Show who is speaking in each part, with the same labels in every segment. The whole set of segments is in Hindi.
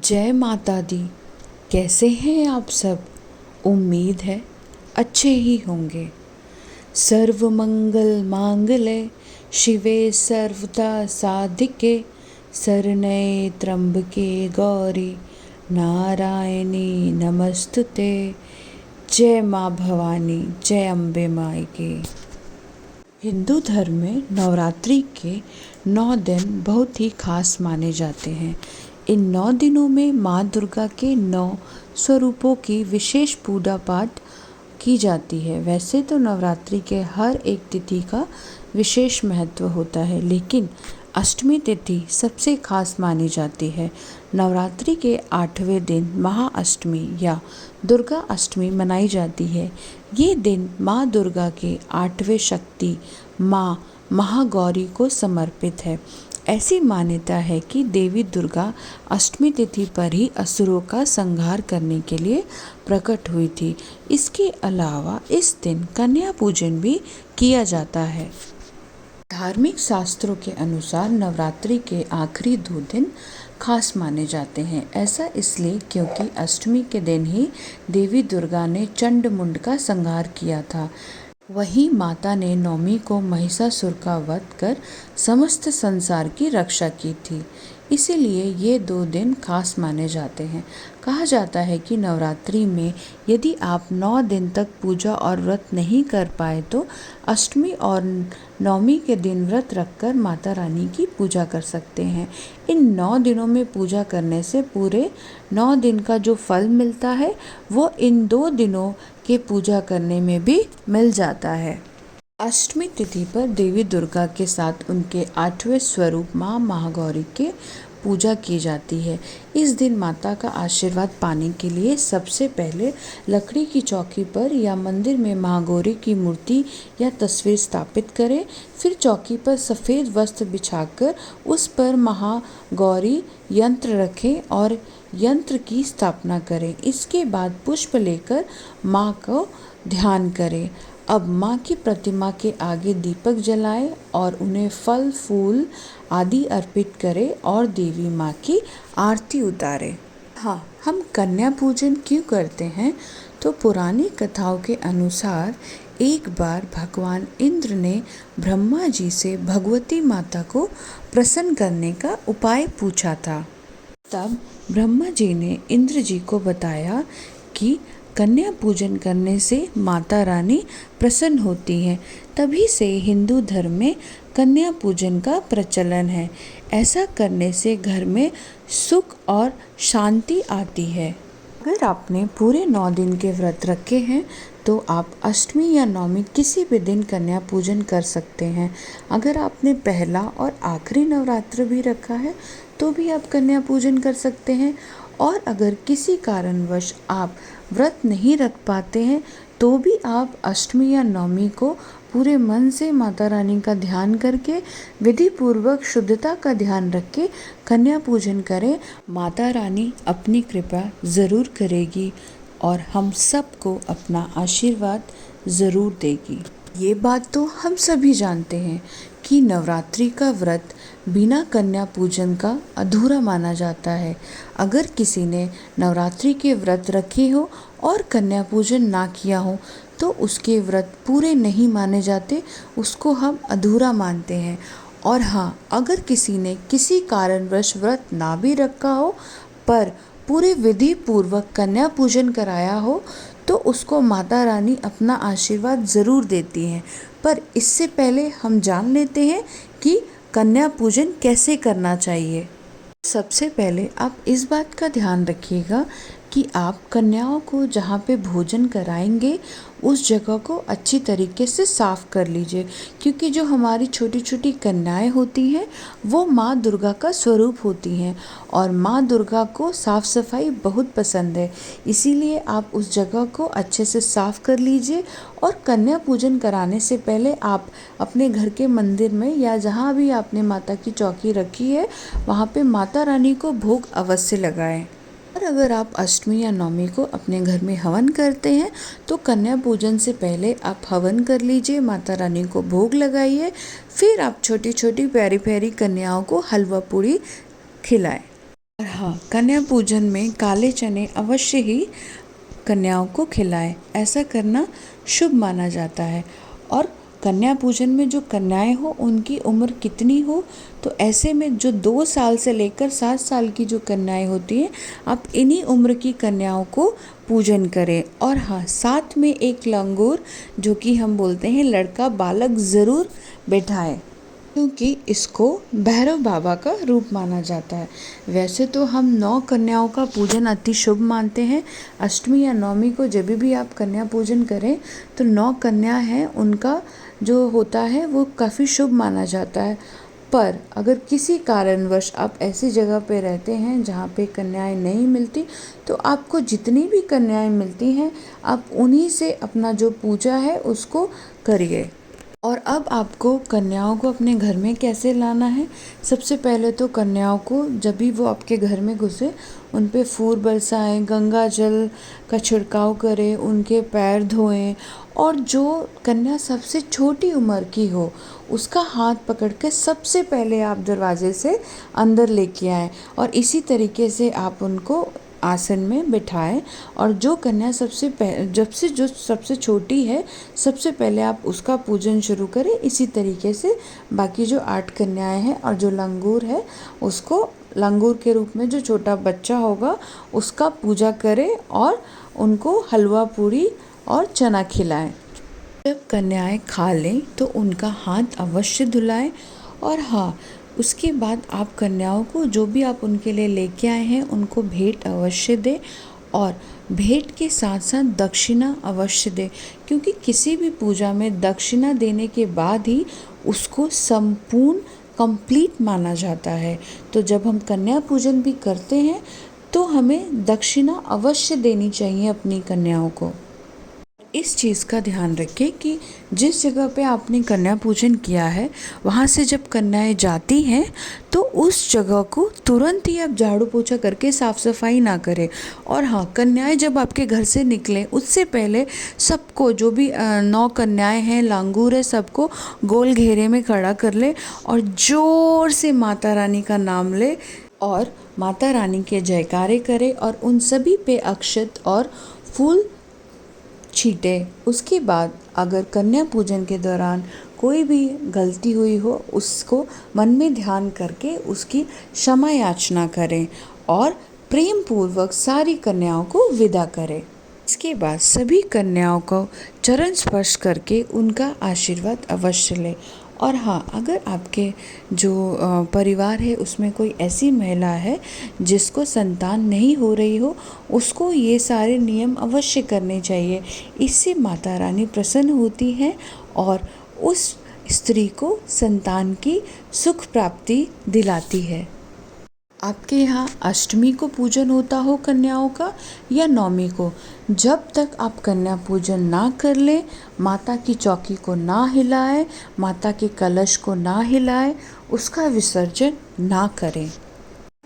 Speaker 1: जय माता दी। कैसे हैं आप सब? उम्मीद है अच्छे ही होंगे। सर्व मंगल मांगल्ये शिवे सर्वदा साधिके शरण्ये त्र्यंबके गौरी नारायणी नमस्तुते। जय माँ भवानी, जय अम्बे माई की। हिंदू धर्म में नवरात्रि के 9 दिन बहुत ही खास माने जाते हैं। इन 9 दिनों में माँ दुर्गा के 9 स्वरूपों की विशेष पूजा पाठ की जाती है। वैसे तो नवरात्रि के हर एक तिथि का विशेष महत्व होता है, लेकिन अष्टमी तिथि सबसे खास मानी जाती है। नवरात्रि के 8वें दिन महाअष्टमी या दुर्गा अष्टमी मनाई जाती है। ये दिन माँ दुर्गा के 8वें शक्ति माँ महागौरी को समर्पित है। ऐसी मान्यता है कि देवी दुर्गा अष्टमी तिथि पर ही असुरों का संहार करने के लिए प्रकट हुई थी। इसके अलावा इस दिन कन्या पूजन भी किया जाता है। धार्मिक शास्त्रों के अनुसार नवरात्रि के आखिरी 2 दिन खास माने जाते हैं। ऐसा इसलिए क्योंकि अष्टमी के दिन ही देवी दुर्गा ने चंड मुंड का संहार किया था। वहीं माता ने नवमी को महिषासुर का वध कर समस्त संसार की रक्षा की थी। इसीलिए ये 2 दिन खास माने जाते हैं। कहा जाता है कि नवरात्रि में यदि आप 9 दिन तक पूजा और व्रत नहीं कर पाए तो अष्टमी और नवमी के दिन व्रत रखकर माता रानी की पूजा कर सकते हैं। इन 9 दिनों में पूजा करने से पूरे 9 दिन का जो फल मिलता है वो इन 2 दिनों के पूजा करने में भी मिल जाता है। अष्टमी तिथि पर देवी दुर्गा के साथ उनके 8वें स्वरूप माँ महागौरी के पूजा की जाती है। इस दिन माता का आशीर्वाद पाने के लिए सबसे पहले लकड़ी की चौकी पर या मंदिर में महागौरी की मूर्ति या तस्वीर स्थापित करें। फिर चौकी पर सफ़ेद वस्त्र बिछाकर उस पर महागौरी यंत्र रखें और यंत्र की स्थापना करें। इसके बाद पुष्प लेकर माँ को ध्यान करें। अब माँ की प्रतिमा के आगे दीपक जलाएं और उन्हें फल फूल आदि अर्पित करें और देवी माँ की आरती उतारें। हाँ, हम कन्या पूजन क्यों करते हैं? तो पुरानी कथाओं के अनुसार एक बार भगवान इंद्र ने ब्रह्मा जी से भगवती माता को प्रसन्न करने का उपाय पूछा था। तब ब्रह्मा जी ने इंद्र जी को बताया कि कन्या पूजन करने से माता रानी प्रसन्न होती हैं। तभी से हिंदू धर्म में कन्या पूजन का प्रचलन है। ऐसा करने से घर में सुख और शांति आती है। अगर आपने पूरे 9 दिन के व्रत रखे हैं तो आप अष्टमी या नवमी किसी भी दिन कन्या पूजन कर सकते हैं। अगर आपने पहला और आखिरी नवरात्र भी रखा है तो भी आप कन्या पूजन कर सकते हैं। और अगर किसी कारणवश आप व्रत नहीं रख पाते हैं तो भी आप अष्टमी या नवमी को पूरे मन से माता रानी का ध्यान करके विधि पूर्वक शुद्धता का ध्यान रख के कन्या पूजन करें। माता रानी अपनी कृपा ज़रूर करेगी और हम सबको अपना आशीर्वाद ज़रूर देगी। ये बात तो हम सभी जानते हैं कि नवरात्रि का व्रत बिना कन्या पूजन का अधूरा माना जाता है। अगर किसी ने नवरात्रि के व्रत रखे हो और कन्या पूजन ना किया हो तो उसके व्रत पूरे नहीं माने जाते, उसको हम अधूरा मानते हैं। और हाँ, अगर किसी ने किसी कारणवश व्रत ना भी रखा हो पर पूरे विधि पूर्वक कन्या पूजन कराया हो तो उसको माता रानी अपना आशीर्वाद ज़रूर देती हैं। पर इससे पहले हम जान लेते हैं कि कन्या पूजन कैसे करना चाहिए। सबसे पहले आप इस बात का ध्यान रखिएगा कि आप कन्याओं को जहाँ पे भोजन कराएंगे उस जगह को अच्छी तरीके से साफ़ कर लीजिए, क्योंकि जो हमारी छोटी छोटी कन्याएं होती हैं वो माँ दुर्गा का स्वरूप होती हैं और माँ दुर्गा को साफ़ सफाई बहुत पसंद है। इसीलिए आप उस जगह को अच्छे से साफ़ कर लीजिए। और कन्या पूजन कराने से पहले आप अपने घर के मंदिर में या जहाँ भी आपने माता की चौकी रखी है वहाँ पे माता रानी को भोग अवश्य लगाएं। और अगर आप अष्टमी या नवमी को अपने घर में हवन करते हैं तो कन्या पूजन से पहले आप हवन कर लीजिए, माता रानी को भोग लगाइए। फिर आप छोटी छोटी प्यारी प्यारी कन्याओं को हलवा पूड़ी खिलाएं। और हाँ, कन्या पूजन में काले चने अवश्य ही कन्याओं को खिलाएं। ऐसा करना शुभ माना जाता है। और कन्या पूजन में जो कन्याएं हो उनकी उम्र कितनी हो, तो ऐसे में जो 2 साल से लेकर 7 साल की जो कन्याएं होती हैं, आप इन्हीं उम्र की कन्याओं को पूजन करें। और हाँ, साथ में एक लंगूर, जो कि हम बोलते हैं लड़का बालक, ज़रूर बैठाएं, क्योंकि इसको भैरव बाबा का रूप माना जाता है। वैसे तो हम 9 कन्याओं का पूजन अति शुभ मानते हैं। अष्टमी या नवमी को जब भी आप कन्या पूजन करें तो 9 कन्या हैं, उनका जो होता है वो काफ़ी शुभ माना जाता है। पर अगर किसी कारणवश आप ऐसी जगह पे रहते हैं जहाँ पे कन्याएं नहीं मिलती, तो आपको जितनी भी कन्याएं मिलती हैं, आप उन्हीं से अपना जो पूजा है उसको करिए। और अब आपको कन्याओं को अपने घर में कैसे लाना है। सबसे पहले तो कन्याओं को जब भी वो आपके घर में घुसे, उन पे फूल बरसाएं, गंगा जल का छिड़काव करें, उनके पैर धोएं, और जो कन्या सबसे छोटी उम्र की हो उसका हाथ पकड़ के सबसे पहले आप दरवाजे से अंदर लेके आएँ, और इसी तरीके से आप उनको आसन में बिठाएं। और जो कन्या जो सबसे छोटी है, सबसे पहले आप उसका पूजन शुरू करें। इसी तरीके से बाकी जो 8 कन्याएं हैं और जो लंगूर है, उसको लंगूर के रूप में जो छोटा बच्चा होगा उसका पूजा करें, और उनको हलवा पूरी और चना खिलाएं। जब कन्याएं खा लें तो उनका हाथ अवश्य धुलाएं। और हाँ, उसके बाद आप कन्याओं को जो भी आप उनके लिए लेके आए हैं उनको भेंट अवश्य दें, और भेंट के साथ साथ दक्षिणा अवश्य दें, क्योंकि किसी भी पूजा में दक्षिणा देने के बाद ही उसको संपूर्ण कंप्लीट माना जाता है। तो जब हम कन्या पूजन भी करते हैं तो हमें दक्षिणा अवश्य देनी चाहिए अपनी कन्याओं को। इस चीज़ का ध्यान रखें कि जिस जगह पे आपने कन्या पूजन किया है, वहाँ से जब कन्याएं जाती हैं तो उस जगह को तुरंत ही आप झाड़ू पोछा करके साफ़ सफाई ना करें। और हाँ, कन्याएं जब आपके घर से निकलें उससे पहले सबको, जो भी 9 कन्याएं हैं, लांगूर है, सबको गोल घेरे में खड़ा कर ले और ज़ोर से माता रानी का नाम ले और माता रानी के जयकारे करे, और उन सभी पे अक्षत और फूल छीटे। उसके बाद अगर कन्या पूजन के दौरान कोई भी गलती हुई हो, उसको मन में ध्यान करके उसकी क्षमा याचना करें और प्रेम पूर्वक सारी कन्याओं को विदा करें। इसके बाद सभी कन्याओं को चरण स्पर्श करके उनका आशीर्वाद अवश्य लें। और हाँ, अगर आपके जो परिवार है उसमें कोई ऐसी महिला है जिसको संतान नहीं हो रही हो, उसको ये सारे नियम अवश्य करने चाहिए। इससे माता रानी प्रसन्न होती है और उस स्त्री को संतान की सुख प्राप्ति दिलाती है। आपके यहाँ अष्टमी को पूजन होता हो कन्याओं का या नवमी को, जब तक आप कन्या पूजन ना कर लें, माता की चौकी को ना हिलाएं, माता के कलश को ना हिलाएं, उसका विसर्जन ना करें।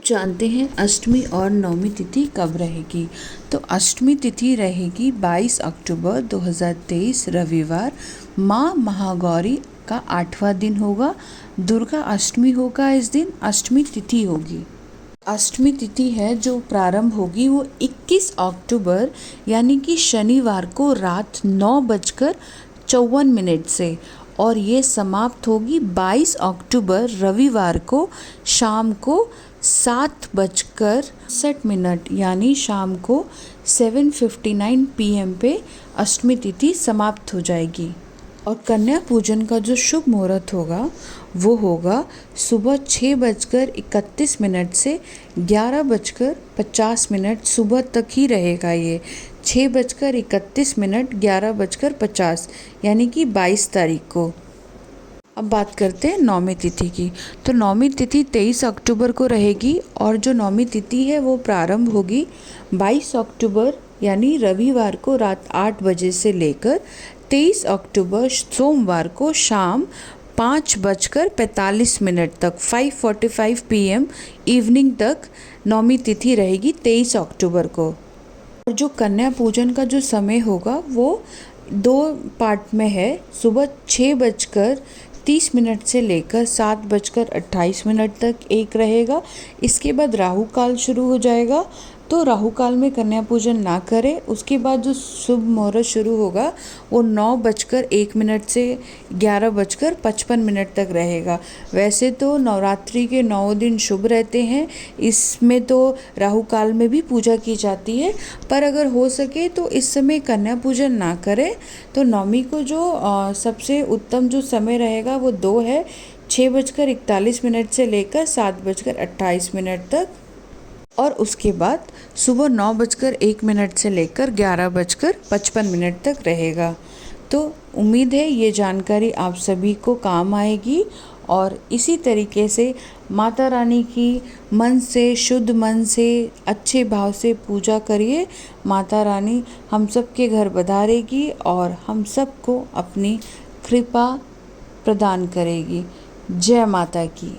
Speaker 1: जानते हैं अष्टमी और नवमी तिथि कब रहेगी। तो अष्टमी तिथि रहेगी 22 अक्टूबर 2023 रविवार। माँ महागौरी का 8वां दिन होगा। दुर्गा अष्टमी होगा, इस दिन अष्टमी तिथि होगी। अष्टमी तिथि है जो प्रारंभ होगी वो 21 अक्टूबर यानी कि शनिवार को रात 9:54 से, और ये समाप्त होगी 22 अक्टूबर रविवार को शाम को 7:60 यानी शाम को 7:59 PM पे अष्टमी तिथि समाप्त हो जाएगी। और कन्या पूजन का जो शुभ मुहूर्त होगा वो होगा सुबह 6:31 से 11:50 सुबह तक ही रहेगा। ये 6:31 11:50 यानी कि 22 तारीख को। अब बात करते हैं नवमी तिथि की। तो नवमी तिथि 23 अक्टूबर को रहेगी, और जो नवमी तिथि है वो प्रारंभ होगी 22 अक्टूबर यानी रविवार को रात 8 बजे से लेकर 23 अक्टूबर सोमवार को शाम 5:45 तक 5:45 PM इवनिंग तक नवमी तिथि रहेगी 23 अक्टूबर को। और जो कन्या पूजन का जो समय होगा वो 2 पार्ट में है। सुबह 30 मिनट से लेकर 7:28 तक एक रहेगा। इसके बाद राहु काल शुरू हो जाएगा, तो राहु काल में कन्या पूजन ना करें। उसके बाद जो शुभ मुहूर्त शुरू होगा वो 9:01 से 11:55 तक रहेगा। वैसे तो नवरात्रि के 9 दिन शुभ रहते हैं, इसमें तो राहु काल में भी पूजा की जाती है, पर अगर हो सके तो इस समय कन्या पूजन ना करें। तो नवमी को जो सबसे उत्तम जो समय रहेगा वो 2 है, 6:41 से लेकर 7:28 तक, और उसके बाद सुबह 9:01 से लेकर 11:55 तक रहेगा। तो उम्मीद है ये जानकारी आप सभी को काम आएगी, और इसी तरीके से माता रानी की मन से, शुद्ध मन से, अच्छे भाव से पूजा करिए। माता रानी हम सब के घर पधारेगी और हम सबको अपनी कृपा प्रदान करेगी। जय माता की।